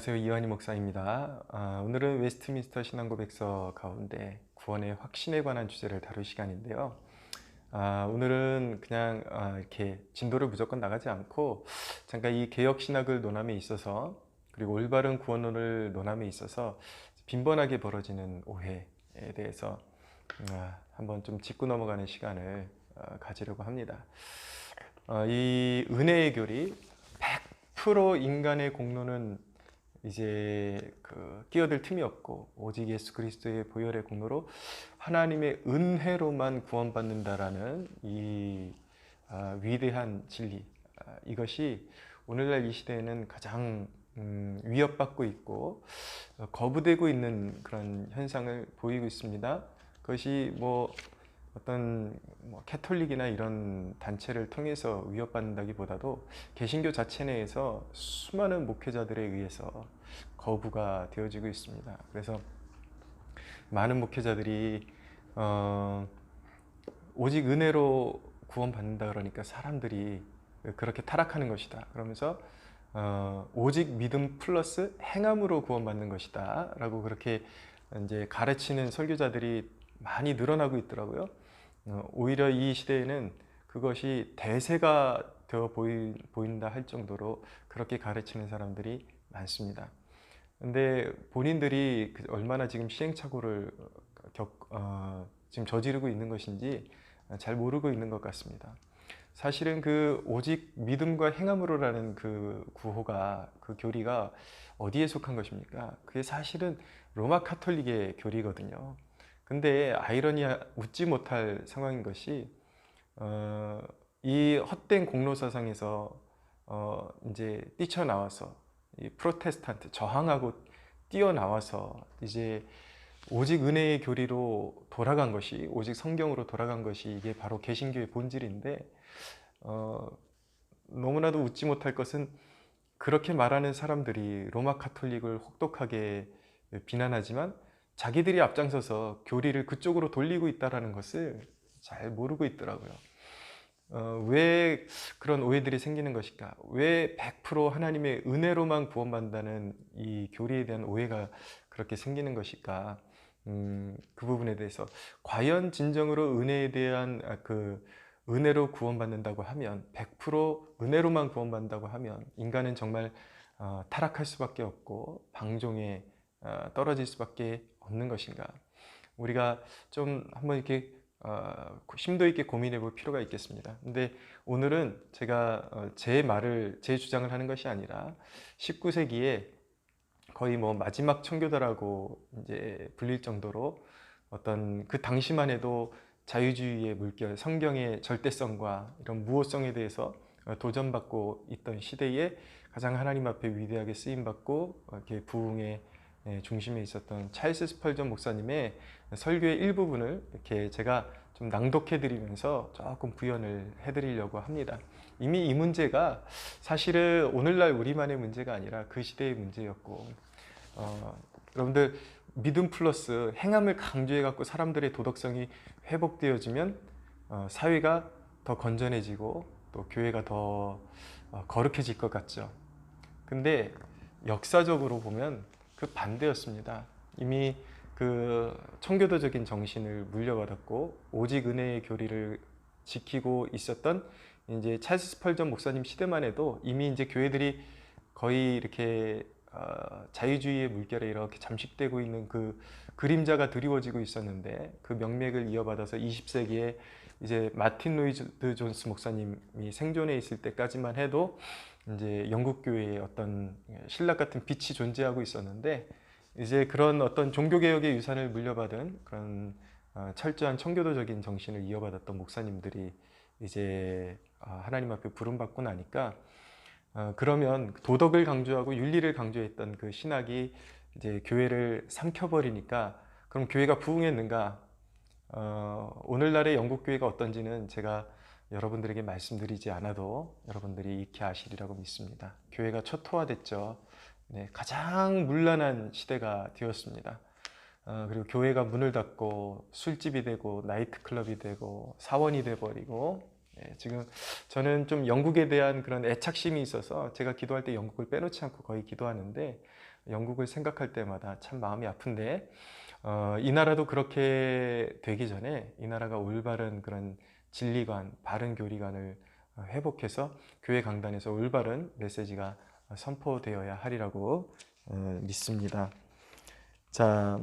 안녕하세요. 이완희 목사입니다. 오늘은 웨스트민스터 신앙고백서 가운데 구원의 확신에 관한 주제를 다룰 시간인데요. 오늘은 그냥 이렇게 진도를 무조건 나가지 않고 잠깐 이 개혁신학을 논함에 있어서, 그리고 올바른 구원론을 논함에 있어서 빈번하게 벌어지는 오해에 대해서 한번 좀 짚고 넘어가는 시간을 가지려고 합니다. 이 은혜의 교리, 100% 인간의 공로는 이제 끼어들 틈이 없고 오직 예수 그리스도의 보혈의 공로로 하나님의 은혜로만 구원받는다라는 이 위대한 진리, 이것이 오늘날 이 시대에는 가장 위협받고 있고 거부되고 있는 그런 현상을 보이고 있습니다. 그것이 어떤 캐톨릭이나 이런 단체를 통해서 위협받는다기보다도 개신교 자체 내에서 수많은 목회자들에 의해서 거부가 되어지고 있습니다. 그래서 많은 목회자들이 오직 은혜로 구원받는다 그러니까 사람들이 그렇게 타락하는 것이다 그러면서 오직 믿음 플러스 행함으로 구원받는 것이다 라고 그렇게 이제 가르치는 설교자들이 많이 늘어나고 있더라고요. 오히려 이 시대에는 그것이 대세가 되어 보인다 할 정도로 그렇게 가르치는 사람들이 많습니다. 근데 본인들이 얼마나 지금 시행착오를 지금 저지르고 있는 것인지 잘 모르고 있는 것 같습니다. 사실은 그 오직 믿음과 행함으로라는 그 구호가, 그 교리가 어디에 속한 것입니까? 그게 사실은 로마 카톨릭의 교리거든요. 근데 웃지 못할 상황인 것이 이 헛된 공로 사상에서 이제 뛰쳐나와서 이 프로테스탄트 저항하고 뛰어나와서 이제 오직 은혜의 교리로 돌아간 것이, 오직 성경으로 돌아간 것이 이게 바로 개신교의 본질인데 너무나도 웃지 못할 것은 그렇게 말하는 사람들이 로마 카톨릭을 혹독하게 비난하지만 자기들이 앞장서서 교리를 그쪽으로 돌리고 있다는 것을 잘 모르고 있더라고요. 왜 그런 오해들이 생기는 것일까? 왜 100% 하나님의 은혜로만 구원받는다는 이 교리에 대한 오해가 그렇게 생기는 것일까? 그 부분에 대해서 과연 진정으로 은혜에 대한 은혜로 구원받는다고 하면, 100% 은혜로만 구원받는다고 하면 인간은 정말 타락할 수밖에 없고 방종에 떨어질 수밖에 없는 것인가? 우리가 좀 한번 이렇게 심도 있게 고민해 볼 필요가 있겠습니다. 근데 오늘은 제가 제 주장을 하는 것이 아니라 19세기에 거의 마지막 청교도라고 이제 불릴 정도로 어떤 그 당시만 해도 자유주의의 물결, 성경의 절대성과 이런 무호성에 대해서 도전받고 있던 시대에 가장 하나님 앞에 위대하게 쓰임받고 이렇게 부흥의 중심에 있었던 찰스 스펄전 목사님의 설교의 일부분을 이렇게 제가 좀 낭독해 드리면서 조금 구현을 해 드리려고 합니다. 이미 이 문제가 사실은 오늘날 우리만의 문제가 아니라 그 시대의 문제였고, 여러분들 믿음 플러스 행함을 강조해 갖고 사람들의 도덕성이 회복되어지면 사회가 더 건전해지고 또 교회가 더 거룩해질 것 같죠. 근데 역사적으로 보면 그 반대였습니다. 이미 그 청교도적인 정신을 물려받았고 오직 은혜의 교리를 지키고 있었던 이제 찰스 스펄전 목사님 시대만 해도 이미 이제 교회들이 거의 이렇게 자유주의의 물결에 이렇게 잠식되고 있는 그 그림자가 드리워지고 있었는데, 그 명맥을 이어받아서 20세기에 이제 마틴 로이드 존스 목사님이 생존해 있을 때까지만 해도 이제 영국 교회에 어떤 신락 같은 빛이 존재하고 있었는데, 이제 그런 어떤 종교개혁의 유산을 물려받은 그런 철저한 청교도적인 정신을 이어받았던 목사님들이 이제 하나님 앞에 부름받고 나니까 그러면 도덕을 강조하고 윤리를 강조했던 그 신학이 이제 교회를 삼켜버리니까 그럼 교회가 부흥했는가? 오늘날의 영국 교회가 어떤지는 제가 여러분들에게 말씀드리지 않아도 여러분들이 익히 아시리라고 믿습니다. 교회가 초토화됐죠. 네, 가장 문란한 시대가 되었습니다. 그리고 교회가 문을 닫고 술집이 되고 나이트클럽이 되고 사원이 돼버리고, 지금 저는 좀 영국에 대한 그런 애착심이 있어서 제가 기도할 때 영국을 빼놓지 않고 거의 기도하는데, 영국을 생각할 때마다 참 마음이 아픈데, 이 나라도 그렇게 되기 전에 이 나라가 올바른 그런 진리관, 바른 교리관을 회복해서 교회 강단에서 올바른 메시지가 선포되어야 하리라고 믿습니다. 자,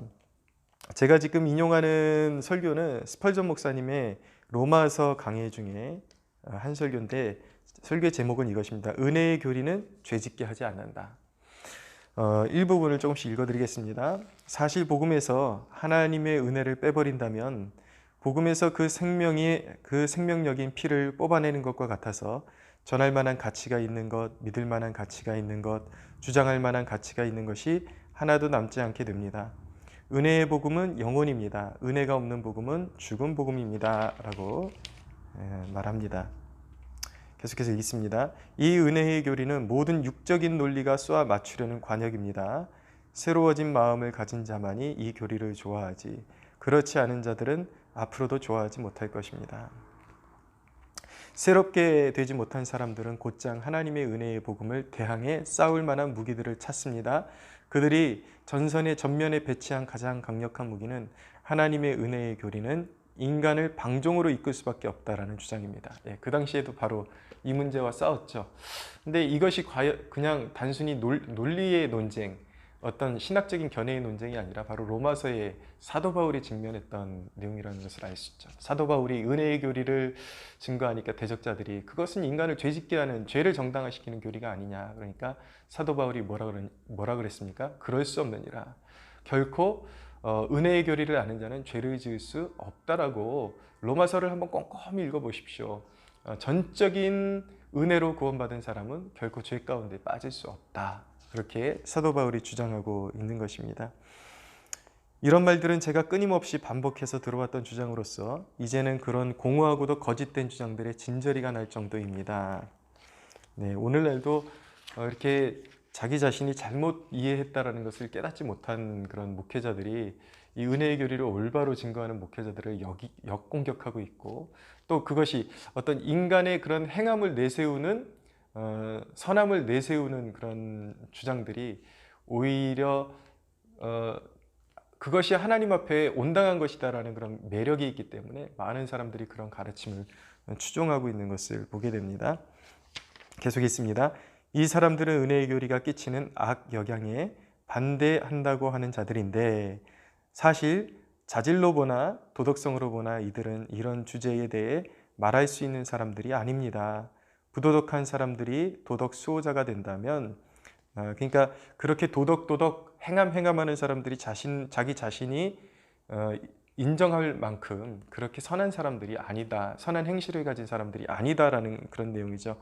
제가 지금 인용하는 설교는 스펄전 목사님의 로마서 강해 중에 한 설교인데, 설교의 제목은 이것입니다. 은혜의 교리는 죄짓게 하지 않는다. 일부분을 조금씩 읽어드리겠습니다. 사실 복음에서 하나님의 은혜를 빼버린다면 복음에서 그 생명력인 피를 뽑아내는 것과 같아서 전할 만한 가치가 있는 것, 믿을 만한 가치가 있는 것, 주장할 만한 가치가 있는 것이 하나도 남지 않게 됩니다. 은혜의 복음은 영혼입니다. 은혜가 없는 복음은 죽은 복음입니다. 라고 말합니다. 계속해서 읽습니다. 이 은혜의 교리는 모든 육적인 논리가 쏘아 맞추려는 관역입니다. 새로워진 마음을 가진 자만이 이 교리를 좋아하지, 그렇지 않은 자들은 앞으로도 좋아하지 못할 것입니다. 새롭게 되지 못한 사람들은 곧장 하나님의 은혜의 복음을 대항해 싸울 만한 무기들을 찾습니다. 그들이 전면에 배치한 가장 강력한 무기는 하나님의 은혜의 교리는 인간을 방종으로 이끌 수밖에 없다라는 주장입니다. 그 당시에도 바로 이 문제와 싸웠죠. 근데 이것이 과연 그냥 단순히 논리의 논쟁, 어떤 신학적인 견해의 논쟁이 아니라 바로 로마서의 사도 바울이 직면했던 내용이라는 것을 알 수 있죠. 사도 바울이 은혜의 교리를 증거하니까 대적자들이 그것은 인간을 죄짓게 하는, 죄를 정당화시키는 교리가 아니냐. 그러니까 사도 바울이 뭐라 그랬습니까? 그럴 수 없느니라. 결코 은혜의 교리를 아는 자는 죄를 지을 수 없다라고 로마서를 한번 꼼꼼히 읽어보십시오. 전적인 은혜로 구원받은 사람은 결코 죄 가운데 빠질 수 없다. 그렇게 사도 바울이 주장하고 있는 것입니다. 이런 말들은 제가 끊임없이 반복해서 들어왔던 주장으로서 이제는 그런 공허하고도 거짓된 주장들의 진저리가 날 정도입니다. 네, 오늘날도 이렇게 자기 자신이 잘못 이해했다라는 것을 깨닫지 못한 그런 목회자들이 이 은혜의 교리를 올바로 증거하는 목회자들을 역공격하고 있고, 또 그것이 어떤 인간의 그런 행함을 내세우는 선함을 내세우는 그런 주장들이 오히려 그것이 하나님 앞에 온당한 것이다라는 그런 매력이 있기 때문에 많은 사람들이 그런 가르침을 추종하고 있는 것을 보게 됩니다. 계속 있습니다. 이 사람들은 은혜의 교리가 끼치는 악 영향에 반대한다고 하는 자들인데, 사실 자질로 보나 도덕성으로 보나 이들은 이런 주제에 대해 말할 수 있는 사람들이 아닙니다. 부도덕한 사람들이 도덕 수호자가 된다면, 그러니까 그렇게 도덕 행함하는 사람들이 자기 자신이 인정할 만큼 그렇게 선한 사람들이 아니다, 선한 행실을 가진 사람들이 아니다라는 그런 내용이죠.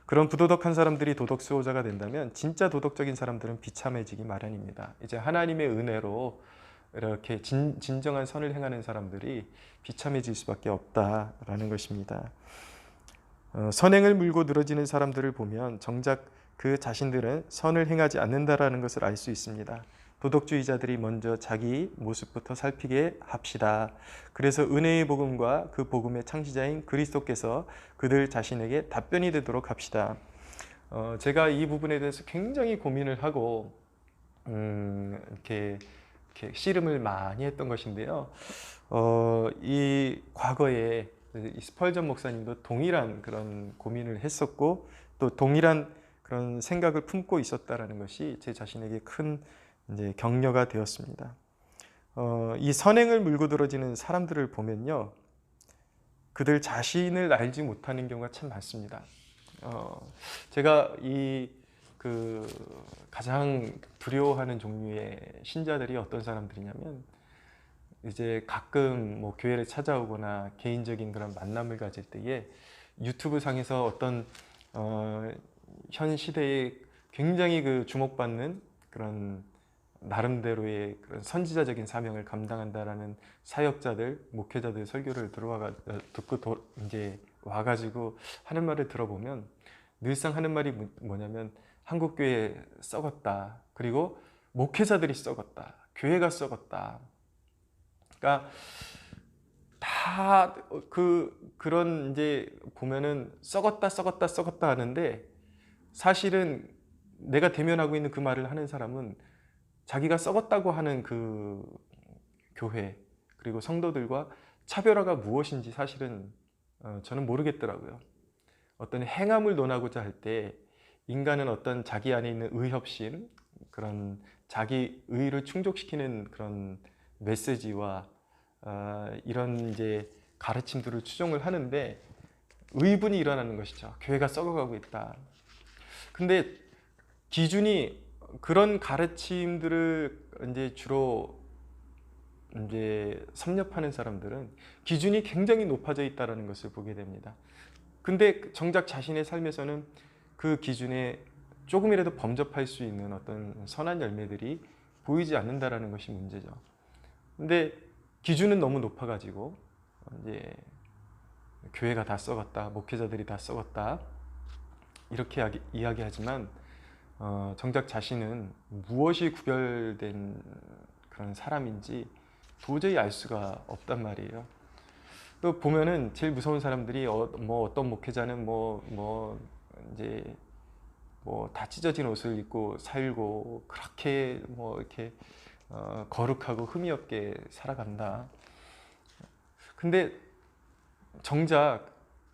그런 부도덕한 사람들이 도덕 수호자가 된다면 진짜 도덕적인 사람들은 비참해지기 마련입니다. 이제 하나님의 은혜로 이렇게 진정한 선을 행하는 사람들이 비참해질 수밖에 없다라는 것입니다. 선행을 물고 늘어지는 사람들을 보면 정작 그 자신들은 선을 행하지 않는다라는 것을 알 수 있습니다. 도덕주의자들이 먼저 자기 모습부터 살피게 합시다. 그래서 은혜의 복음과 그 복음의 창시자인 그리스도께서 그들 자신에게 답변이 되도록 합시다. 제가 이 부분에 대해서 굉장히 고민을 하고 이렇게 씨름을 많이 했던 것인데요. 이 과거에 이 스펄전 목사님도 동일한 그런 고민을 했었고, 또 동일한 그런 생각을 품고 있었다라는 것이 제 자신에게 큰 이제 격려가 되었습니다. 이 선행을 물고 들어지는 사람들을 보면요, 그들 자신을 알지 못하는 경우가 참 많습니다. 제가 가장 두려워하는 종류의 신자들이 어떤 사람들이냐면, 이제 가끔 뭐 교회를 찾아오거나 개인적인 그런 만남을 가질 때에 유튜브 상에서 어떤 현 시대에 굉장히 주목받는 그런 나름대로의 그런 선지자적인 사명을 감당한다라는 사역자들, 목회자들 설교를 듣고 이제 와가지고 하는 말을 들어보면 늘상 하는 말이 뭐냐면, 한국 교회 썩었다, 그리고 목회자들이 썩었다, 교회가 썩었다. 그러니까 다 그런 이제 보면은 썩었다 하는데, 사실은 내가 대면하고 있는 그 말을 하는 사람은 자기가 썩었다고 하는 그 교회 그리고 성도들과 차별화가 무엇인지 사실은 저는 모르겠더라고요. 어떤 행함을 논하고자 할 때 인간은 어떤 자기 안에 있는 의협심, 그런 자기 의를 충족시키는 그런 메시지와 이런 이제 가르침들을 추종을 하는데 의분이 일어나는 것이죠. 교회가 썩어가고 있다. 근데 기준이 그런 가르침들을 이제 주로 이제 섭렵하는 사람들은 기준이 굉장히 높아져 있다는 것을 보게 됩니다. 근데 정작 자신의 삶에서는 그 기준에 조금이라도 범접할 수 있는 어떤 선한 열매들이 보이지 않는다라는 것이 문제죠. 근데 기준은 너무 높아가지고 이제 교회가 다 썩었다, 목회자들이 다 썩었다 이렇게 이야기하지만 정작 자신은 무엇이 구별된 그런 사람인지 도저히 알 수가 없단 말이에요. 또 보면은 제일 무서운 사람들이 뭐 어떤 목회자는 이제 뭐 다 찢어진 옷을 입고 살고 그렇게 뭐 이렇게 거룩하고 흠이 없게 살아간다. 근데 정작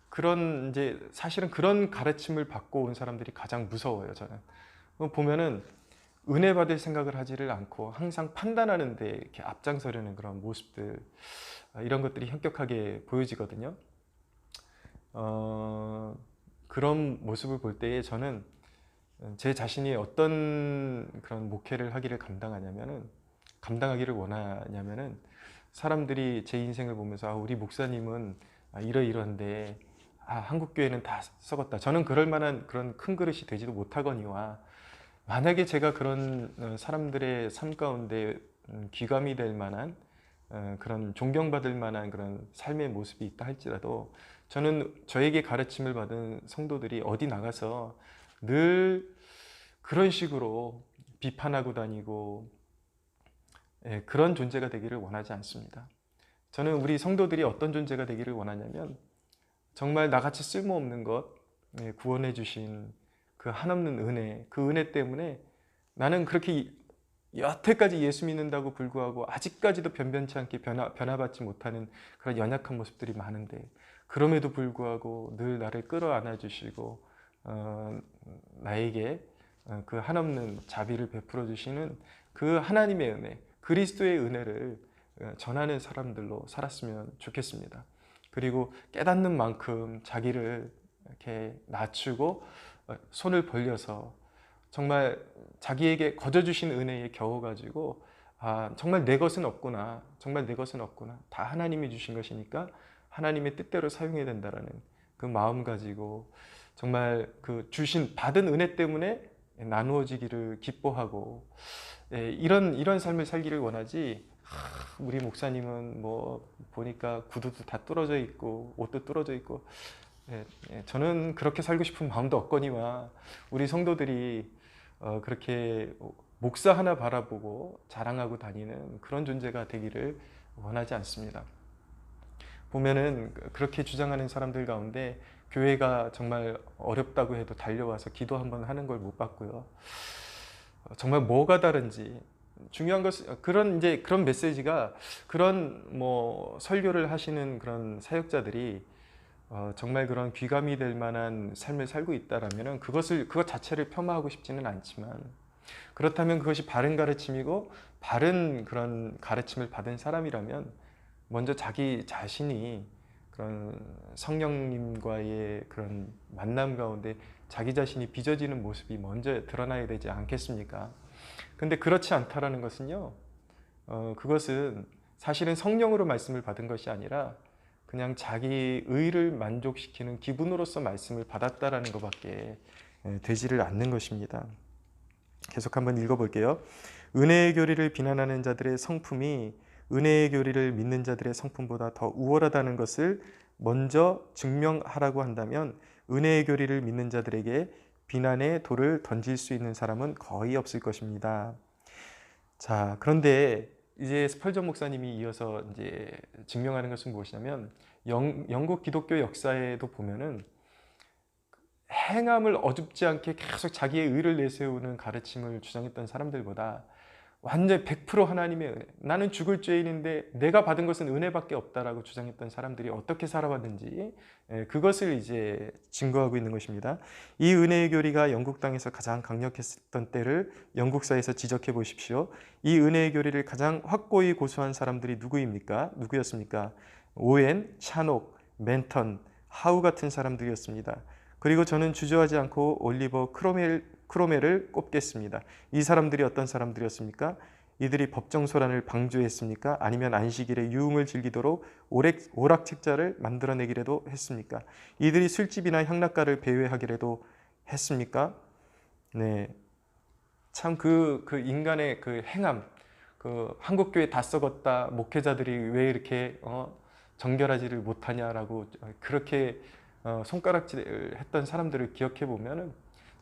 그런 이제 사실은 그런 가르침을 받고 온 사람들이 가장 무서워요. 저는 보면은 은혜 받을 생각을 하지를 않고 항상 판단하는데 이렇게 앞장서려는 그런 모습들, 이런 것들이 현격하게 보여지거든요. 그런 모습을 볼 때에 저는 제 자신이 어떤 그런 목회를 하기를 감당하기를 원하냐면은 사람들이 제 인생을 보면서 우리 목사님은 이러이러한데 한국 교회는 다 썩었다. 저는 그럴 만한 그런 큰 그릇이 되지도 못하거니와 만약에 제가 그런 사람들의 삶 가운데 귀감이 될 만한 그런 존경받을 만한 그런 삶의 모습이 있다 할지라도 저는 저에게 가르침을 받은 성도들이 어디 나가서 늘 그런 식으로 비판하고 다니고 그런 존재가 되기를 원하지 않습니다. 저는 우리 성도들이 어떤 존재가 되기를 원하냐면 정말 나같이 쓸모없는 것 구원해 주신 그 한없는 은혜, 그 은혜 때문에 나는 그렇게 여태까지 예수 믿는다고 불구하고 아직까지도 변변치 않게 변화받지 못하는 그런 연약한 모습들이 많은데 그럼에도 불구하고 늘 나를 끌어안아 주시고 나에게 그 한없는 자비를 베풀어 주시는 그 하나님의 은혜, 그리스도의 은혜를 전하는 사람들로 살았으면 좋겠습니다. 그리고 깨닫는 만큼 자기를 이렇게 낮추고 손을 벌려서 정말 자기에게 거저 주신 은혜에 겨워가지고 정말 내 것은 없구나, 정말 내 것은 없구나, 다 하나님이 주신 것이니까 하나님의 뜻대로 사용해야 된다라는 그 마음 가지고 정말 그 받은 은혜 때문에 나누어지기를 기뻐하고 이런 삶을 살기를 원하지. 우리 목사님은 뭐 보니까 구두도 다 뚫어져 있고 옷도 뚫어져 있고 저는 그렇게 살고 싶은 마음도 없거니와 우리 성도들이 그렇게 목사 하나 바라보고 자랑하고 다니는 그런 존재가 되기를 원하지 않습니다. 보면은 그렇게 주장하는 사람들 가운데 교회가 정말 어렵다고 해도 달려와서 기도 한번 하는 걸 못 봤고요. 정말 뭐가 다른지 중요한 것은 그런 메시지가 그런 뭐 설교를 하시는 그런 사역자들이 정말 그런 귀감이 될 만한 삶을 살고 있다라면은 그것 자체를 폄하하고 싶지는 않지만 그렇다면 그것이 바른 가르침이고 바른 그런 가르침을 받은 사람이라면 먼저 자기 자신이 그런 성령님과의 그런 만남 가운데 자기 자신이 빚어지는 모습이 먼저 드러나야 되지 않겠습니까? 근데 그렇지 않다라는 것은요, 그것은 사실은 성령으로 말씀을 받은 것이 아니라 그냥 자기 의를 만족시키는 기분으로서 말씀을 받았다라는 것밖에 되지를 않는 것입니다. 계속 한번 읽어볼게요. 은혜의 교리를 비난하는 자들의 성품이 은혜의 교리를 믿는 자들의 성품보다 더 우월하다는 것을 먼저 증명하라고 한다면 은혜의 교리를 믿는 자들에게 비난의 돌을 던질 수 있는 사람은 거의 없을 것입니다. 자, 그런데 이제 스펄전 목사님이 이어서 이제 증명하는 것은 무엇이냐면 영국 기독교 역사에도 보면은 행함을 어줍지 않게 계속 자기의 의를 내세우는 가르침을 주장했던 사람들보다 완전 100% 하나님의 은혜. 나는 죽을 죄인인데 내가 받은 것은 은혜밖에 없다라고 주장했던 사람들이 어떻게 살아왔는지 그것을 이제 증거하고 있는 것입니다. 이 은혜의 교리가 영국 땅에서 가장 강력했던 때를 영국사에서 지적해 보십시오. 이 은혜의 교리를 가장 확고히 고수한 사람들이 누구였습니까? 오웬, 샤녹, 맨턴, 하우 같은 사람들이었습니다. 그리고 저는 주저하지 않고 올리버 크로멜을 꼽겠습니다. 이 사람들이 어떤 사람들이었습니까? 이들이 법정 소란을 방조했습니까? 아니면 안식일에 유흥을 즐기도록 오락책자를 만들어내기라도 했습니까? 이들이 술집이나 향락가를 배회하기라도 했습니까? 네, 참 그 인간의 그 행함, 그 한국교회 다 썩었다, 목회자들이 왜 이렇게 정결하지를 못하냐라고 그렇게 손가락질을 했던 사람들을 기억해 보면은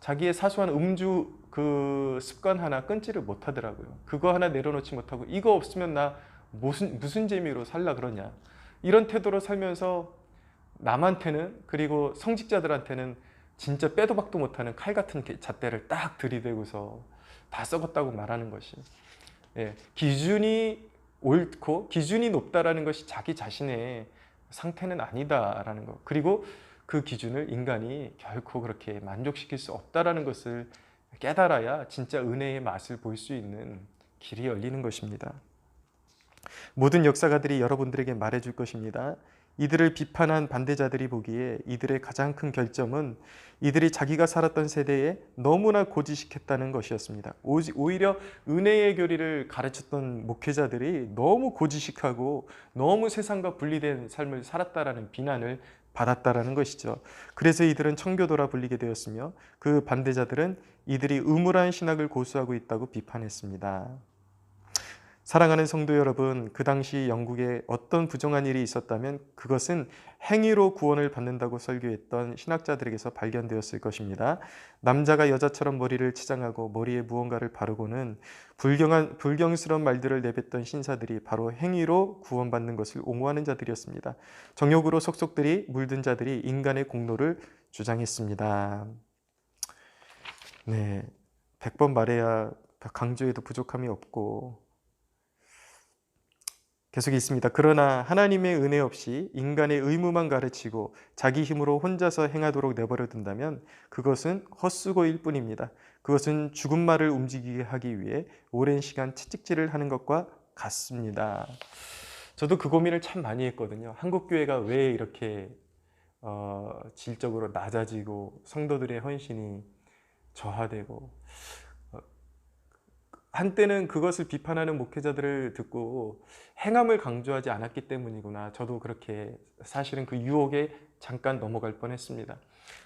자기의 사소한 음주 그 습관 하나 끊지를 못하더라고요. 그거 하나 내려놓지 못하고 이거 없으면 나 무슨 재미로 살라 그러냐. 이런 태도로 살면서 남한테는 그리고 성직자들한테는 진짜 빼도 박도 못하는 칼 같은 잣대를 딱 들이대고서 다 썩었다고 말하는 것이 기준이 옳고 기준이 높다라는 것이 자기 자신의 상태는 아니다라는 것. 그리고 그 기준을 인간이 결코 그렇게 만족시킬 수 없다라는 것을 깨달아야 진짜 은혜의 맛을 볼 수 있는 길이 열리는 것입니다. 모든 역사가들이 여러분들에게 말해줄 것입니다. 이들을 비판한 반대자들이 보기에 이들의 가장 큰 결점은 이들이 자기가 살았던 세대에 너무나 고지식했다는 것이었습니다. 오히려 은혜의 교리를 가르쳤던 목회자들이 너무 고지식하고 너무 세상과 분리된 삶을 살았다라는 비난을 받았다라는 것이죠. 그래서 이들은 청교도라 불리게 되었으며 그 반대자들은 이들이 음울한 신학을 고수하고 있다고 비판했습니다. 사랑하는 성도 여러분, 그 당시 영국에 어떤 부정한 일이 있었다면 그것은 행위로 구원을 받는다고 설교했던 신학자들에게서 발견되었을 것입니다. 남자가 여자처럼 머리를 치장하고 머리에 무언가를 바르고는 불경스러운 말들을 내뱉던 신사들이 바로 행위로 구원받는 것을 옹호하는 자들이었습니다. 정욕으로 속속들이 물든 자들이 인간의 공로를 주장했습니다. 네, 100번 말해야 강조해도 부족함이 없고 계속 있습니다. 그러나 하나님의 은혜 없이 인간의 의무만 가르치고 자기 힘으로 혼자서 행하도록 내버려 둔다면 그것은 헛수고일 뿐입니다. 그것은 죽은 말을 움직이게 하기 위해 오랜 시간 채찍질을 하는 것과 같습니다. 저도 그 고민을 참 많이 했거든요. 한국교회가 왜 이렇게 질적으로 낮아지고 성도들의 헌신이 저하되고 한때는 그것을 비판하는 목회자들을 듣고 행함을 강조하지 않았기 때문이구나. 저도 그렇게 사실은 그 유혹에 잠깐 넘어갈 뻔했습니다.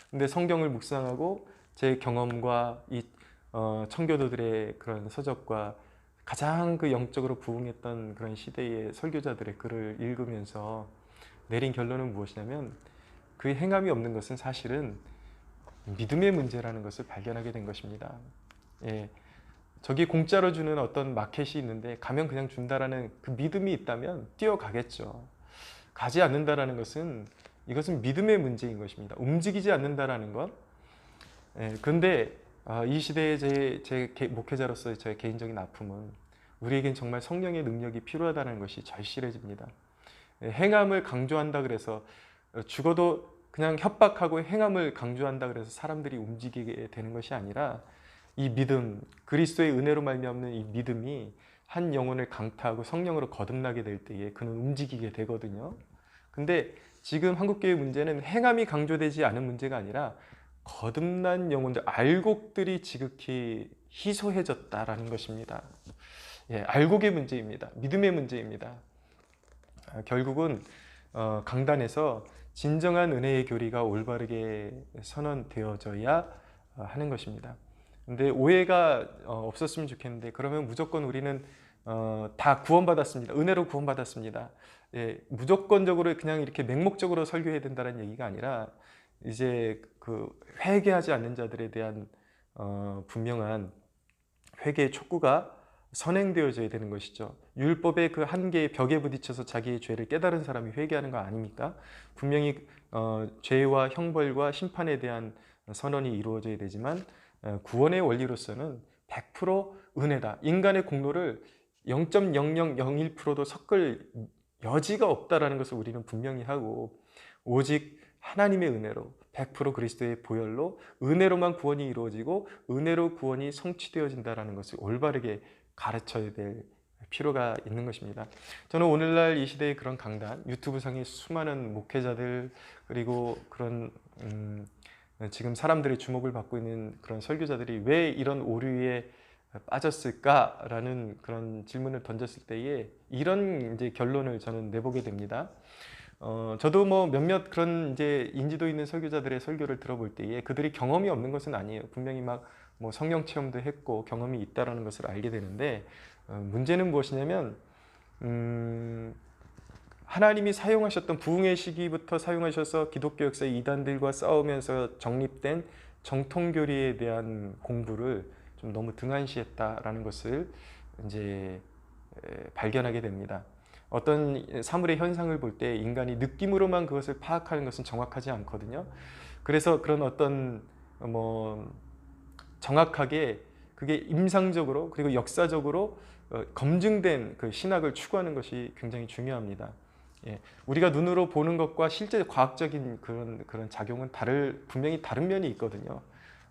근데 성경을 묵상하고 제 경험과 이 청교도들의 그런 서적과 가장 그 영적으로 부흥했던 그런 시대의 설교자들의 글을 읽으면서 내린 결론은 무엇이냐면 그 행함이 없는 것은 사실은 믿음의 문제라는 것을 발견하게 된 것입니다. 예. 저기 공짜로 주는 어떤 마켓이 있는데 가면 그냥 준다라는 그 믿음이 있다면 뛰어가겠죠. 가지 않는다라는 것은 이것은 믿음의 문제인 것입니다. 움직이지 않는다라는 것. 그런데 이 시대의 제 목회자로서의 저의 개인적인 아픔은 우리에겐 정말 성령의 능력이 필요하다는 것이 절실해집니다. 행함을 강조한다 그래서 죽어도 그냥 협박하고 행함을 강조한다 그래서 사람들이 움직이게 되는 것이 아니라 이 믿음, 그리스도의 은혜로 말미암는 이 믿음이 한 영혼을 강타하고 성령으로 거듭나게 될 때에 그는 움직이게 되거든요. 근데 지금 한국교회 문제는 행함이 강조되지 않은 문제가 아니라 거듭난 영혼들, 알곡들이 지극히 희소해졌다라는 것입니다. 알곡의 문제입니다. 믿음의 문제입니다. 결국은 강단에서 진정한 은혜의 교리가 올바르게 선언되어져야 하는 것입니다. 근데 오해가 없었으면 좋겠는데 그러면 무조건 우리는 다 구원받았습니다. 은혜로 구원받았습니다. 무조건적으로 그냥 이렇게 맹목적으로 설교해야 된다는 얘기가 아니라 이제 그 회개하지 않는 자들에 대한 분명한 회개의 촉구가 선행되어져야 되는 것이죠. 율법의 그 한계의 벽에 부딪혀서 자기의 죄를 깨달은 사람이 회개하는 거 아닙니까? 분명히 죄와 형벌과 심판에 대한 선언이 이루어져야 되지만 구원의 원리로서는 100% 은혜다. 인간의 공로를 0.0001%도 섞을 여지가 없다라는 것을 우리는 분명히 하고, 오직 하나님의 은혜로 100% 그리스도의 보혈로 은혜로만 구원이 이루어지고 은혜로 구원이 성취되어진다라는 것을 올바르게 가르쳐야 될 필요가 있는 것입니다. 저는 오늘날 이 시대의 그런 강단, 유튜브상의 수많은 목회자들, 그리고 그런 지금 사람들의 주목을 받고 있는 그런 설교자들이 왜 이런 오류에 빠졌을까라는 그런 질문을 던졌을 때에 이런 이제 결론을 저는 내보게 됩니다. 저도 뭐 몇몇 그런 이제 인지도 있는 설교자들의 설교를 들어볼 때에 그들이 경험이 없는 것은 아니에요. 분명히 막 뭐 성령 체험도 했고 경험이 있다라는 것을 알게 되는데, 문제는 무엇이냐면 하나님이 사용하셨던 부흥의 시기부터 사용하셔서 기독교 역사의 이단들과 싸우면서 정립된 정통교리에 대한 공부를 좀 너무 등한시했다라는 것을 이제 발견하게 됩니다. 어떤 사물의 현상을 볼 때 인간이 느낌으로만 그것을 파악하는 것은 정확하지 않거든요. 그래서 그런 어떤 뭐 정확하게 그게 임상적으로 그리고 역사적으로 검증된 그 신학을 추구하는 것이 굉장히 중요합니다. 예, 우리가 눈으로 보는 것과 실제 과학적인 그런 작용은 분명히 다른 면이 있거든요.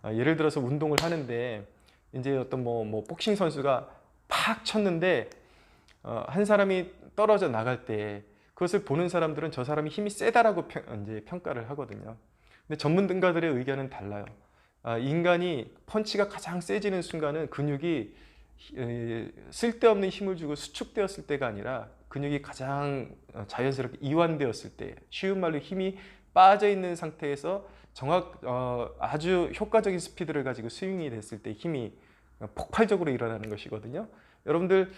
예를 들어서 운동을 하는데 이제 어떤 뭐 복싱 선수가 팍 쳤는데 한 사람이 떨어져 나갈 때 그것을 보는 사람들은 저 사람이 힘이 세다라고 이제 평가를 하거든요. 근데 전문가들의 의견은 달라요. 인간이 펀치가 가장 세지는 순간은 근육이 쓸데없는 힘을 주고 수축되었을 때가 아니라 근육이 가장 자연스럽게 이완되었을 때, 쉬운 말로 힘이 빠져 있는 상태에서 아주 효과적인 스피드를 가지고 스윙이 됐을 때 힘이 폭발적으로 일어나는 것이거든요. 여러분들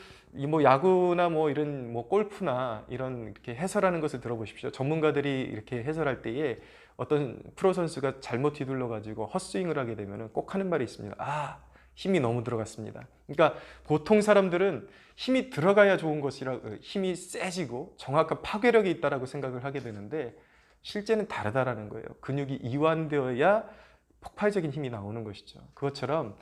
뭐 야구나 뭐 이런 뭐 골프나 이런 이렇게 해설하는 것을 들어보십시오. 전문가들이 이렇게 해설할 때에 어떤 프로 선수가 잘못 뒤둘러 가지고 헛스윙을 하게 되면 꼭 하는 말이 있습니다. 힘이 너무 들어갔습니다. 그러니까 보통 사람들은 힘이 들어가야 좋은 것이라, 힘이 세지고 정확한 파괴력이 있다라고 생각을 하게 되는데 실제는 다르다라는 거예요. 근육이 이완되어야 폭발적인 힘이 나오는 것이죠. 그것처럼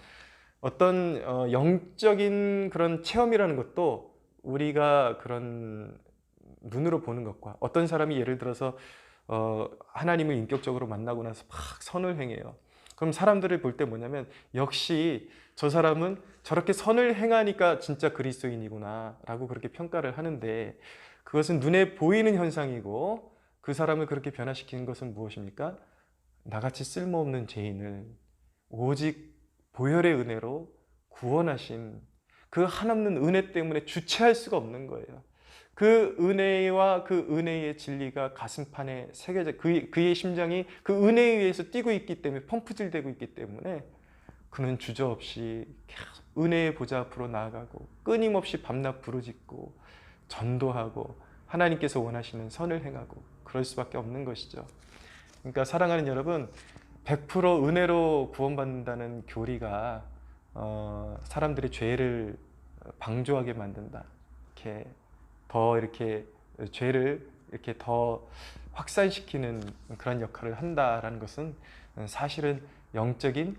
어떤 영적인 그런 체험이라는 것도 우리가 그런 눈으로 보는 것과, 어떤 사람이 예를 들어서 하나님을 인격적으로 만나고 나서 막 선을 행해요. 그럼 사람들을 볼 때 뭐냐면 역시 저 사람은 저렇게 선을 행하니까 진짜 그리스도인이구나 라고 그렇게 평가를 하는데, 그것은 눈에 보이는 현상이고 그 사람을 그렇게 변화시키는 것은 무엇입니까? 나같이 쓸모없는 죄인을 오직 보혈의 은혜로 구원하신 그 한없는 은혜 때문에 주체할 수가 없는 거예요. 그 은혜와 그 은혜의 진리가 가슴판에 새겨져, 그의 심장이 그 은혜에 의해서 뛰고 있기 때문에, 펌프질 되고 있기 때문에 그는 주저없이 계속 은혜의 보좌 앞으로 나아가고 끊임없이 밤낮 부르짖고 전도하고 하나님께서 원하시는 선을 행하고 그럴 수밖에 없는 것이죠. 그러니까 사랑하는 여러분, 100% 은혜로 구원받는다는 교리가 사람들의 죄를 방조하게 만든다. 이렇게 죄를 이렇게 더 확산시키는 그런 역할을 한다라는 것은 사실은 영적인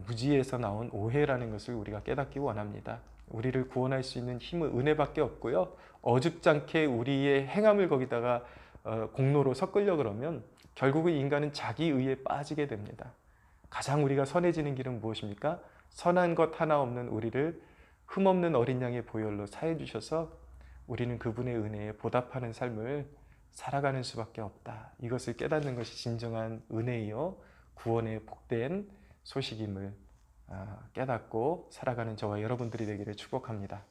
무지에서 나온 오해라는 것을 우리가 깨닫기 원합니다. 우리를 구원할 수 있는 힘은 은혜밖에 없고요. 어줍잖게 우리의 행함을 거기다가 공로로 섞으려 그러면 결국은 인간은 자기 의에 빠지게 됩니다. 가장 우리가 선해지는 길은 무엇입니까? 선한 것 하나 없는 우리를 흠없는 어린 양의 보혈로 사해 주셔서 우리는 그분의 은혜에 보답하는 삶을 살아가는 수밖에 없다. 이것을 깨닫는 것이 진정한 은혜이요 구원의 복된 소식임을 깨닫고 살아가는 저와 여러분들이 되기를 축복합니다.